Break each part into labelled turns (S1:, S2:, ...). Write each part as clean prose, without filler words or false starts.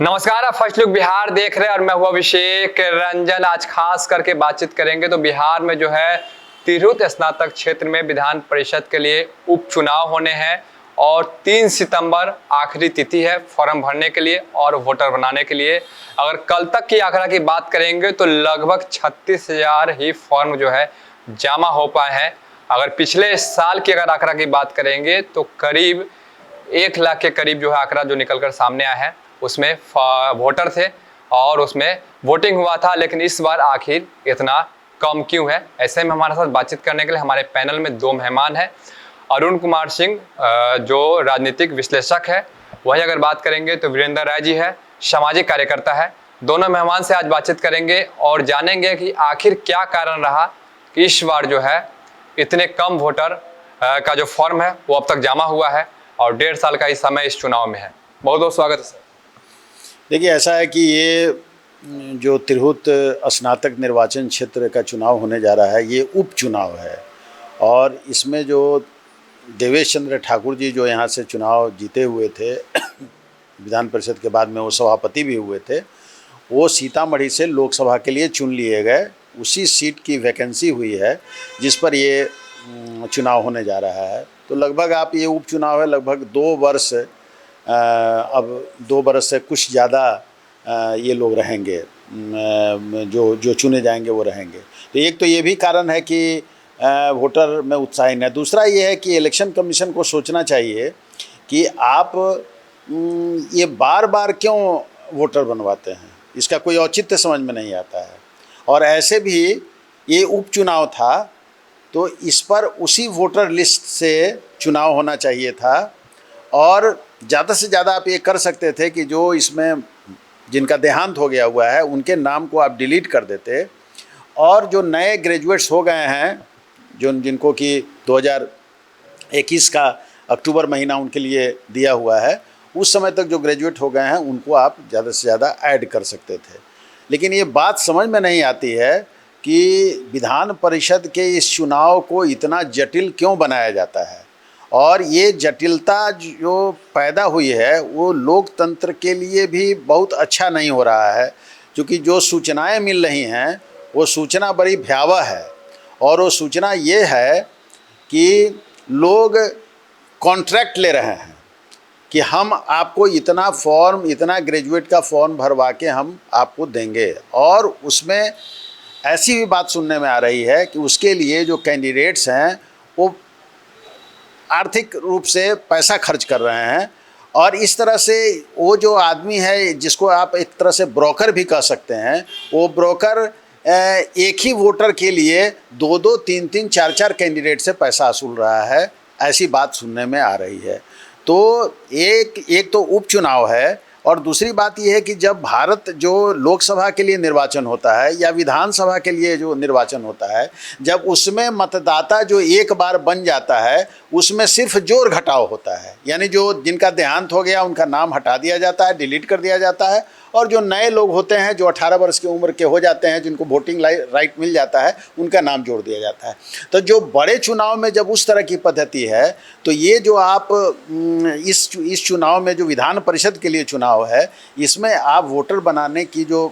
S1: नमस्कार, आप first look Bihar देख रहे हैं और मैं हूं अभिषेक रंजन। आज खास करके बातचीत करेंगे तो बिहार में जो है तिरहुत स्नातक क्षेत्र में विधान परिषद के लिए उपचुनाव होने हैं और 3 सितंबर आखिरी तिथि है फॉर्म भरने के लिए और वोटर बनाने के लिए। अगर कल तक की आंकड़ा की बात करेंगे तो लगभग 36,000 ही फॉर्म जो है जमा हो पाए हैं। अगर पिछले साल की अगर आंकड़ा की बात करेंगे तो करीब 1 लाख के करीब जो है आंकड़ा जो निकलकर सामने आया है, उसमें वोटर थे और उसमें वोटिंग हुआ था। लेकिन इस बार आखिर इतना कम क्यों है? ऐसे में हमारे साथ बातचीत करने के लिए हमारे पैनल में 2 मेहमान हैं। अरुण कुमार सिंह जो राजनीतिक विश्लेषक है, वही अगर बात करेंगे तो वीरेंद्र राय जी है, सामाजिक कार्यकर्ता है। दोनों मेहमान से आज बातचीत करेंगे और जानेंगे कि आखिर क्या कारण रहा कि इस बार जो है इतने कम वोटर का जो फॉर्म है वो अब तक जमा हुआ है और 1.5 साल का इस समय इस चुनाव में है। बहुत बहुत स्वागत है सर।
S2: देखिए, ऐसा है कि ये जो तिरहुत स्नातक निर्वाचन क्षेत्र का चुनाव होने जा रहा है, ये उपचुनाव है और इसमें जो देवेश चंद्र ठाकुर जी जो यहाँ से चुनाव जीते हुए थे विधान परिषद के बाद में वो सभापति भी हुए थे, वो सीतामढ़ी से लोकसभा के लिए चुन लिए गए। उसी सीट की वैकेंसी हुई है जिस पर ये चुनाव होने जा रहा है। तो लगभग आप ये उपचुनाव है, लगभग 2 वर्ष अब 2 बरस से कुछ ज़्यादा ये लोग रहेंगे, जो चुने जाएंगे वो रहेंगे। तो एक तो ये भी कारण है कि वोटर में उत्साह है। दूसरा ये है कि इलेक्शन कमीशन को सोचना चाहिए कि आप ये बार बार क्यों वोटर बनवाते हैं, इसका कोई औचित्य समझ में नहीं आता है। और ऐसे भी ये उपचुनाव था तो इस पर उसी वोटर लिस्ट से चुनाव होना चाहिए था और ज़्यादा से ज़्यादा आप ये कर सकते थे कि जो इसमें जिनका देहांत हो गया हुआ है उनके नाम को आप डिलीट कर देते और जो नए ग्रेजुएट्स हो गए हैं, जिनको कि 2021 का अक्टूबर महीना उनके लिए दिया हुआ है, उस समय तक जो ग्रेजुएट हो गए हैं उनको आप ज़्यादा से ज़्यादा ऐड कर सकते थे। लेकिन ये बात समझ में नहीं आती है कि विधान परिषद के इस चुनाव को इतना जटिल क्यों बनाया जाता है। और ये जटिलता जो पैदा हुई है वो लोकतंत्र के लिए भी बहुत अच्छा नहीं हो रहा है, क्योंकि जो सूचनाएं मिल रही हैं वो सूचना बड़ी भयावह है। और वो सूचना ये है कि लोग कॉन्ट्रैक्ट ले रहे हैं कि हम आपको इतना फॉर्म, इतना ग्रेजुएट का फॉर्म भरवा के हम आपको देंगे। और उसमें ऐसी भी बात सुनने में आ रही है कि उसके लिए जो कैंडिडेट्स हैं वो आर्थिक रूप से पैसा खर्च कर रहे हैं। और इस तरह से वो जो आदमी है जिसको आप एक तरह से ब्रोकर भी कह सकते हैं, वो ब्रोकर एक ही वोटर के लिए 2-2, 3-3, 4-4 कैंडिडेट से पैसा वसूल रहा है, ऐसी बात सुनने में आ रही है। तो एक तो उपचुनाव है और दूसरी बात यह है कि जब भारत जो लोकसभा के लिए निर्वाचन होता है या विधानसभा के लिए जो निर्वाचन होता है, जब उसमें मतदाता जो एक बार बन जाता है उसमें सिर्फ जोड़ घटाव होता है। यानी जो जिनका देहांत हो गया उनका नाम हटा दिया जाता है, डिलीट कर दिया जाता है, और जो नए लोग होते हैं जो 18 वर्ष की उम्र के हो जाते हैं, जिनको वोटिंग राइट मिल जाता है, उनका नाम जोड़ दिया जाता है। तो जो बड़े चुनाव में जब उस तरह की पद्धति है तो ये जो आप इस चुनाव में जो विधान परिषद के लिए चुनाव है, इसमें आप वोटर बनाने की जो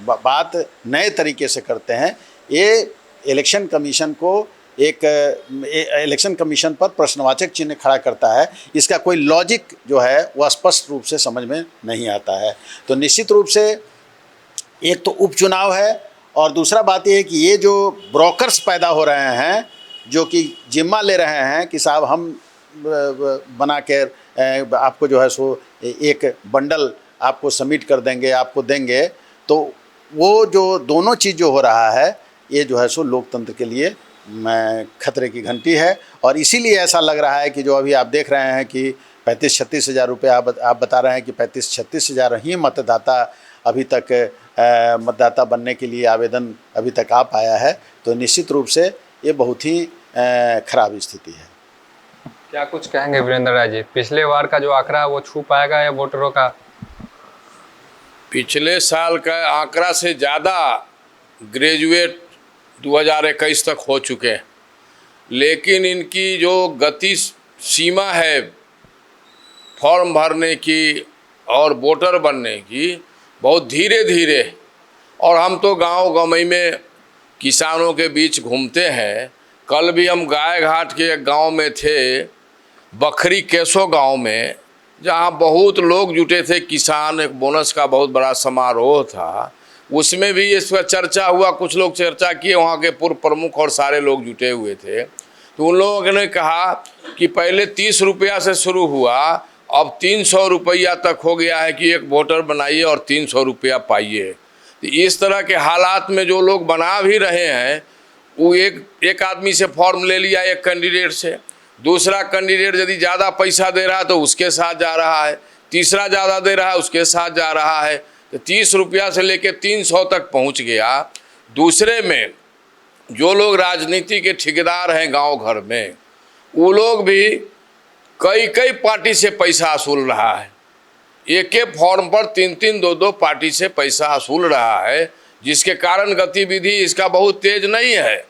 S2: बात नए तरीके से करते हैं, ये इलेक्शन कमीशन को इलेक्शन कमीशन पर प्रश्नवाचक चिन्ह खड़ा करता है। इसका कोई लॉजिक जो है वह स्पष्ट रूप से समझ में नहीं आता है। तो निश्चित रूप से एक तो उपचुनाव है और दूसरा बात यह है कि ये जो ब्रोकर्स पैदा हो रहे हैं जो कि जिम्मा ले रहे हैं कि साहब हम बना कर आपको जो है सो एक बंडल आपको सबमिट कर देंगे, आपको देंगे, तो वो जो दोनों चीज़ जो हो रहा है ये जो है सो लोकतंत्र के लिए खतरे की घंटी है। और इसीलिए ऐसा लग रहा है कि जो अभी आप देख रहे हैं कि 35-36 हज़ार रुपये आप बता रहे हैं कि 35-36 हज़ार ही मतदाता अभी तक मतदाता बनने के लिए आवेदन अभी तक आ पाया है। तो निश्चित रूप से ये बहुत ही खराब स्थिति है।
S1: क्या कुछ कहेंगे वीरेंद्र राय जी? पिछले बार का जो आंकड़ा वो छू पाएगा या वोटरों का?
S3: पिछले साल का आंकड़ा से ज़्यादा ग्रेजुएट 2021 तक हो चुके हैं, लेकिन इनकी जो गति सीमा है फॉर्म भरने की और वोटर बनने की बहुत धीरे धीरे, और हम तो गांव गमई में किसानों के बीच घूमते हैं। कल भी हम गाय घाट के एक गांव में थे, बखरी केसो गांव में, जहां बहुत लोग जुटे थे किसान। एक बोनस का बहुत बड़ा समारोह था, उसमें भी इस पर चर्चा हुआ। कुछ लोग चर्चा किए, वहाँ के पूर्व प्रमुख और सारे लोग जुटे हुए थे। तो उन लोगों ने कहा कि पहले 30 रुपया से शुरू हुआ, अब 300 रुपया तक हो गया है कि एक वोटर बनाइए और 300 रुपया पाइए। तो इस तरह के हालात में जो लोग बना भी रहे हैं, वो एक आदमी से फॉर्म ले लिया, एक कैंडिडेट से, दूसरा कैंडिडेट यदि ज़्यादा पैसा दे रहा है तो उसके साथ जा रहा है, तीसरा ज़्यादा दे रहा है उसके साथ जा रहा है। तो 30 रुपया से लेकर 300 तक पहुंच गया। दूसरे में जो लोग राजनीति के ठेकेदार हैं गांव घर में, वो लोग भी कई पार्टी से पैसा वसूल रहा है। एक फॉर्म पर 3 2 पार्टी से पैसा वसूल रहा है, जिसके कारण गतिविधि इसका बहुत तेज नहीं है।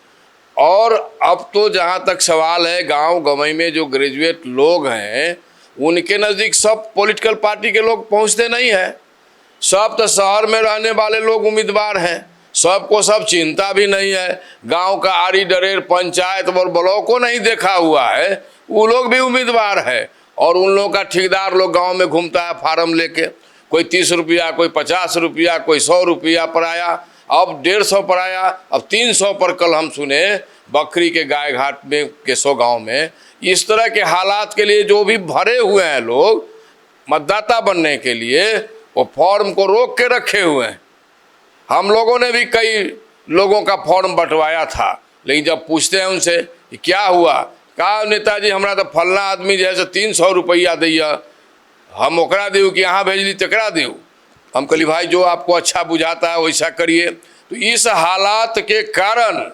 S3: और अब तो जहाँ तक सवाल है, गांव गमई में जो ग्रेजुएट लोग हैं उनके नज़दीक सब पॉलिटिकल पार्टी के लोग पहुँचते नहीं हैं। सब तो शहर में रहने वाले लोग उम्मीदवार हैं, सबको सब चिंता भी नहीं है। गांव का आरी डरेर पंचायत और ब्लॉक को नहीं देखा हुआ है, वो लोग भी उम्मीदवार है। और उन लोगों का ठेकेदार लोग गांव में घूमता है फार्म लेके, कोई 30 रुपया, कोई 50 रुपया, कोई 100 रुपया पर आया, अब 150 पर आया, अब 300 पर कल हम सुने बकरी के गाय घाट में केसो गाँव में। इस तरह के हालात के लिए जो भी भरे हुए हैं लोग मतदाता बनने के लिए, वो फॉर्म को रोक के रखे हुए हैं। हम लोगों ने भी कई लोगों का फॉर्म बंटवाया था, लेकिन जब पूछते हैं उनसे कि क्या हुआ, कहा नेताजी हमरा तो फलना आदमी जैसे 300 रुपया दैया, हम ओकरा देव कि यहाँ भेजली तकरा देव। हम कहली भाई जो आपको अच्छा बुझाता है वैसा करिए। तो इस हालात के कारण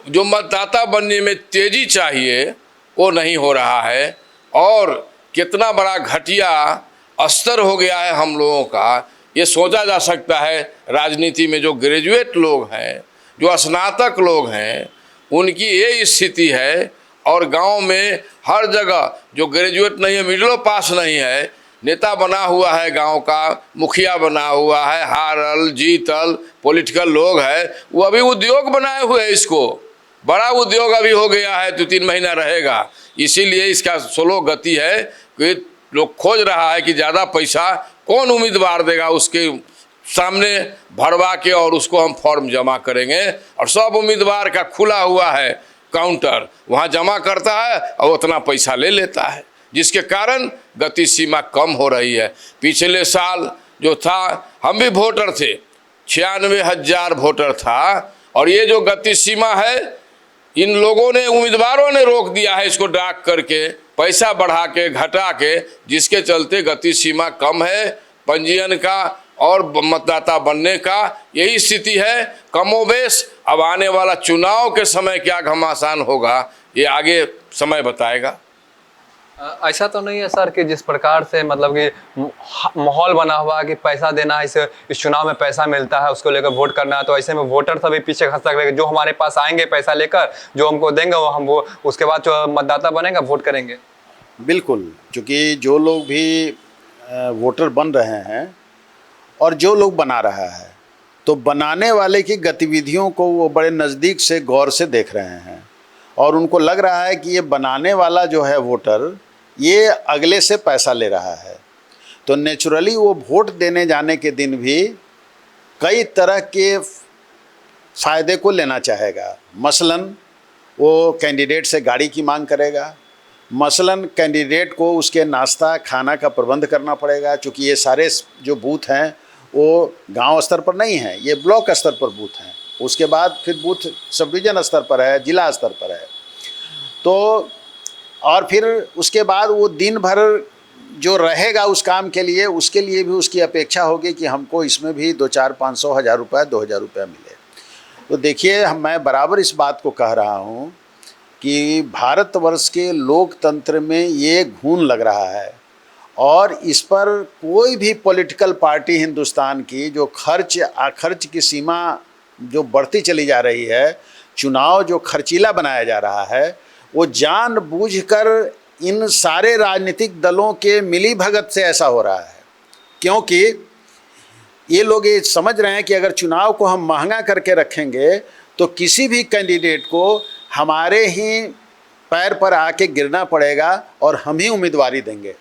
S3: जो मतदाता बनने में तेजी चाहिए वो नहीं हो रहा है, और कितना बड़ा घटिया स्तर हो गया है हम लोगों का, ये सोचा जा सकता है। राजनीति में जो ग्रेजुएट लोग हैं, जो स्नातक लोग हैं, उनकी ये स्थिति है। और गांव में हर जगह जो ग्रेजुएट नहीं है, मिडिल पास नहीं है, नेता बना हुआ है, गांव का मुखिया बना हुआ है, हारल जीतल पॉलिटिकल लोग है, वो अभी उद्योग बनाए हुए हैं। इसको बड़ा उद्योग अभी हो गया है, 2-3 महीना रहेगा। इसीलिए इसका स्लो गति है कि लोग खोज रहा है कि ज़्यादा पैसा कौन उम्मीदवार देगा, उसके सामने भरवा के और उसको हम फॉर्म जमा करेंगे। और सब उम्मीदवार का खुला हुआ है काउंटर, वहाँ जमा करता है और उतना पैसा ले लेता है, जिसके कारण गति सीमा कम हो रही है। पिछले साल जो था, हम भी वोटर थे, 96,000 वोटर था, और ये जो गति सीमा है इन लोगों ने, उम्मीदवारों ने रोक दिया है इसको डाक करके, पैसा बढ़ा के घटा के, जिसके चलते गति सीमा कम है पंजीयन का और मतदाता बनने का। यही स्थिति है कमोबेश। अब आने वाला चुनाव के समय क्या घमासान होगा, ये आगे समय बताएगा।
S1: ऐसा तो नहीं है सर कि जिस प्रकार से मतलब कि माहौल बना हुआ है कि पैसा देना है, इस चुनाव में पैसा मिलता है, उसको लेकर वोट करना है, तो ऐसे में वोटर सभी पीछे खस सकते हैं। जो हमारे पास आएंगे पैसा लेकर, जो हमको देंगे वो उसके बाद जो मतदाता बनेगा वोट करेंगे।
S2: बिल्कुल, क्योंकि जो लोग भी वोटर बन रहे हैं और जो लोग बना रहा है, तो बनाने वाले की गतिविधियों को वो बड़े नज़दीक से गौर से देख रहे हैं, और उनको लग रहा है कि ये बनाने वाला जो है वोटर, ये अगले से पैसा ले रहा है। तो नेचुरली वो वोट देने जाने के दिन भी कई तरह के फ़ायदे को लेना चाहेगा। मसलन वो कैंडिडेट से गाड़ी की मांग करेगा, मसलन कैंडिडेट को उसके नाश्ता खाना का प्रबंध करना पड़ेगा, क्योंकि ये सारे जो बूथ हैं वो गांव स्तर पर नहीं हैं, ये ब्लॉक स्तर पर बूथ हैं। उसके बाद फिर बूथ सब डिवीज़न स्तर पर है, जिला स्तर पर है। तो और फिर उसके बाद वो दिन भर जो रहेगा उस काम के लिए, उसके लिए भी उसकी अपेक्षा होगी कि हमको इसमें भी 2-4-500 हज़ार रुपये 2,000 रुपये मिले। तो देखिए, मैं बराबर इस बात को कह रहा हूँ कि भारतवर्ष के लोकतंत्र में ये घून लग रहा है, और इस पर कोई भी पॉलिटिकल पार्टी हिंदुस्तान की जो खर्च की सीमा जो बढ़ती चली जा रही है, चुनाव जो खर्चीला बनाया जा रहा है, वो जानबूझकर इन सारे राजनीतिक दलों के मिलीभगत से ऐसा हो रहा है। क्योंकि ये लोग ये समझ रहे हैं कि अगर चुनाव को हम महंगा करके रखेंगे तो किसी भी कैंडिडेट को हमारे ही पैर पर आके गिरना पड़ेगा और हम ही उम्मीदवारी देंगे।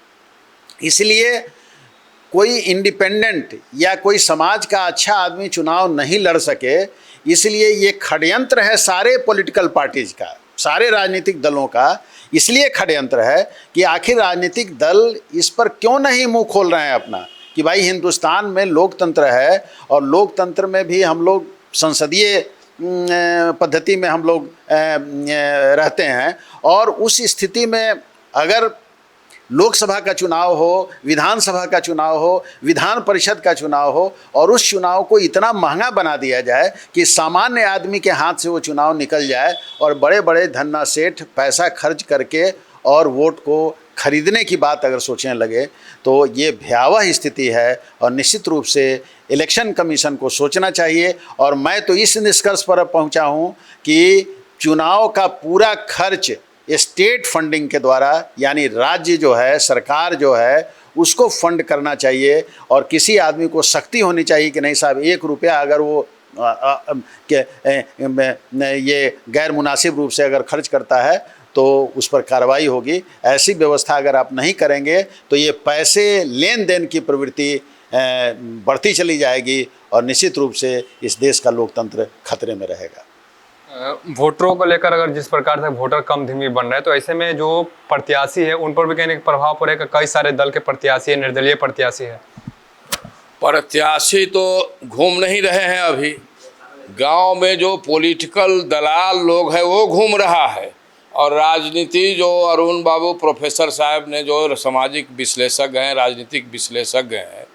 S2: इसलिए कोई इंडिपेंडेंट या कोई समाज का अच्छा आदमी चुनाव नहीं लड़ सके, इसलिए ये षड्यंत्र है सारे पॉलिटिकल पार्टीज का, सारे राजनीतिक दलों का। इसलिए षड्यंत्र है कि आखिर राजनीतिक दल इस पर क्यों नहीं मुंह खोल रहे हैं अपना, कि भाई हिंदुस्तान में लोकतंत्र है और लोकतंत्र में भी हम लोग संसदीय पद्धति में हम लोग रहते हैं। और उस स्थिति में अगर लोकसभा का चुनाव हो, विधानसभा का चुनाव हो, विधान परिषद का चुनाव हो और उस चुनाव को इतना महंगा बना दिया जाए कि सामान्य आदमी के हाथ से वो चुनाव निकल जाए और बड़े बड़े धन्ना सेठ पैसा खर्च करके और वोट को खरीदने की बात अगर सोचने लगे तो ये भयावह स्थिति है। और निश्चित रूप से इलेक्शन कमीशन को सोचना चाहिए। और मैं तो इस निष्कर्ष पर अब पहुंचा हूं कि चुनाव का पूरा खर्च स्टेट फंडिंग के द्वारा, यानी राज्य जो है, सरकार जो है, उसको फंड करना चाहिए। और किसी आदमी को सख्ती होनी चाहिए कि नहीं साहब, 1 रुपया अगर वो ये गैर मुनासिब रूप से अगर खर्च करता है तो उस पर कार्रवाई होगी। ऐसी व्यवस्था अगर आप नहीं करेंगे तो ये पैसे लेन देन की प्रवृत्ति बढ़ती चली जाएगी और निश्चित रूप से इस देश का लोकतंत्र खतरे में रहेगा।
S1: वोटरों को लेकर अगर जिस प्रकार से वोटर कम धीमी बन रहे हैं, तो ऐसे में जो प्रत्याशी है उन पर भी कहीं प्रभाव पड़ेगा। कई सारे दल के प्रत्याशी है, निर्दलीय प्रत्याशी है।
S3: प्रत्याशी तो घूम नहीं रहे हैं अभी, गांव में जो पॉलिटिकल दलाल लोग हैं वो घूम रहा है। और राजनीति जो अरुण बाबू प्रोफेसर साहब ने, जो सामाजिक विश्लेषक हैं, राजनीतिक विश्लेषज्ञ हैं,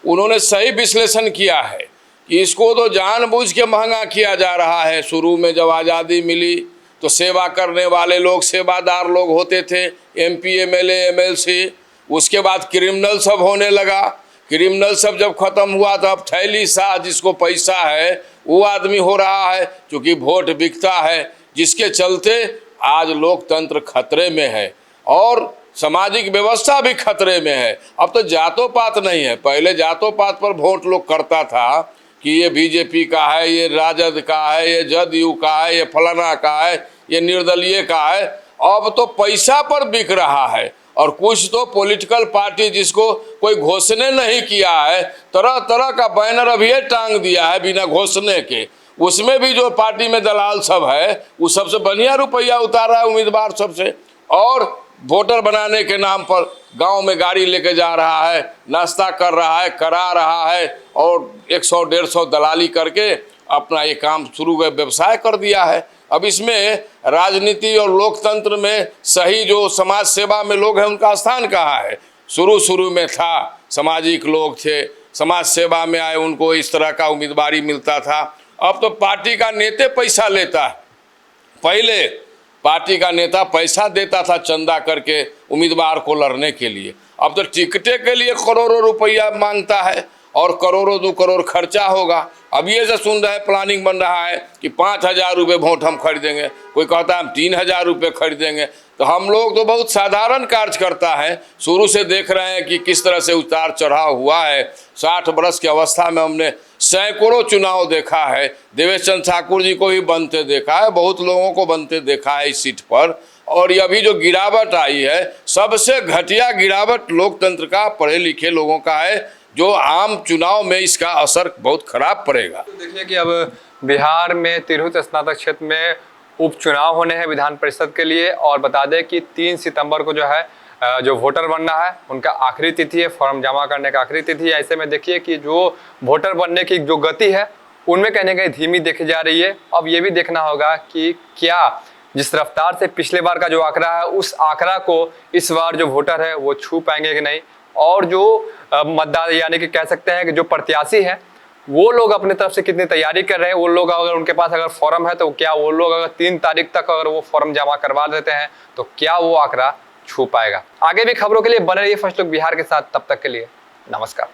S3: उन्होंने सही विश्लेषण किया है कि इसको तो जानबूझ के महंगा किया जा रहा है। शुरू में जब आज़ादी मिली तो सेवा करने वाले लोग सेवादार लोग होते थे, MP MLA MLC। उसके बाद क्रिमिनल सब होने लगा। क्रिमिनल सब जब ख़त्म हुआ तो अब थैली शाह, जिसको पैसा है वो आदमी हो रहा है, क्योंकि वोट बिकता है, जिसके चलते आज लोकतंत्र खतरे में है और सामाजिक व्यवस्था भी खतरे में है। अब तो जातों पात नहीं है। पहले जातों पात पर वोट लोग करता था कि ये BJP का है, ये राजद का है, ये जदयू का है, ये फलाना का है, ये निर्दलीय का है। अब तो पैसा पर बिक रहा है। और कुछ तो पॉलिटिकल पार्टी जिसको कोई घोषणा नहीं किया है, तरह तरह का बैनर अभी टांग दिया है बिना घोषणे के। उसमें भी जो पार्टी में दलाल सब है वो सबसे बढ़िया रुपया उतारा है उम्मीदवार सबसे, और वोटर बनाने के नाम पर गांव में गाड़ी लेके जा रहा है, नाश्ता कर रहा है, करा रहा है और 100-150 दलाली करके अपना ये काम शुरू का व्यवसाय कर दिया है। अब इसमें राजनीति और लोकतंत्र में सही जो समाज सेवा में लोग हैं उनका स्थान कहाँ है? शुरू में था, सामाजिक लोग थे, समाज सेवा में आए, उनको इस तरह का उम्मीदवारी मिलता था। अब तो पार्टी का नेता पैसा लेता है। पहले पार्टी का नेता पैसा देता था चंदा करके उम्मीदवार को लड़ने के लिए, अब तो टिकटे के लिए करोड़ों रुपया मांगता है और करोड़ों 2 करोड़ खर्चा होगा। अब ये से सुन रहे हैं, प्लानिंग बन रहा है कि 5,000 रुपये वोट हम खरीदेंगे, कोई कहता है हम 3,000 रुपये खरीदेंगे। तो हम लोग तो बहुत साधारण कार्यकर्ता है, शुरू से देख रहे हैं कि किस तरह से उतार चढ़ाव हुआ है। 60 वर्ष की अवस्था में हमने सैकड़ों चुनाव देखा है। देवेश चंद्र ठाकुर जी को भी बनते देखा है, बहुत लोगों को बनते देखा है इस सीट पर। और ये अभी जो गिरावट आई है, सबसे घटिया गिरावट लोकतंत्र का, पढ़े लिखे लोगों का है, जो आम चुनाव में इसका असर बहुत खराब पड़ेगा।
S1: तो देखिए कि अब बिहार में तिरहुत स्नातक क्षेत्र में उपचुनाव होने हैं विधान परिषद के लिए। और बता दें कि 3 सितंबर को जो है जो वोटर बनना है उनका आखिरी तिथि है, फॉर्म जमा करने का आखिरी तिथि है। ऐसे में देखिए कि जो वोटर बनने की जो गति है उनमें कहने कहीं धीमी देखी जा रही है। अब ये भी देखना होगा कि क्या जिस रफ्तार से पिछले बार का जो आंकड़ा है उस आंकड़ा को इस बार जो वोटर है वो छू पाएंगे कि नहीं। और जो मतदान यानी कि कह सकते हैं कि जो प्रत्याशी है वो लोग अपने तरफ से कितनी तैयारी कर रहे हैं। वो लोग अगर उनके पास अगर फॉर्म है तो क्या वो लोग अगर 3 तारीख तक अगर वो फॉर्म जमा करवा देते हैं तो क्या वो आंकड़ा छू पाएगा। आगे भी खबरों के लिए बने रहिए फर्स्ट लुक बिहार के साथ। तब तक के लिए नमस्कार।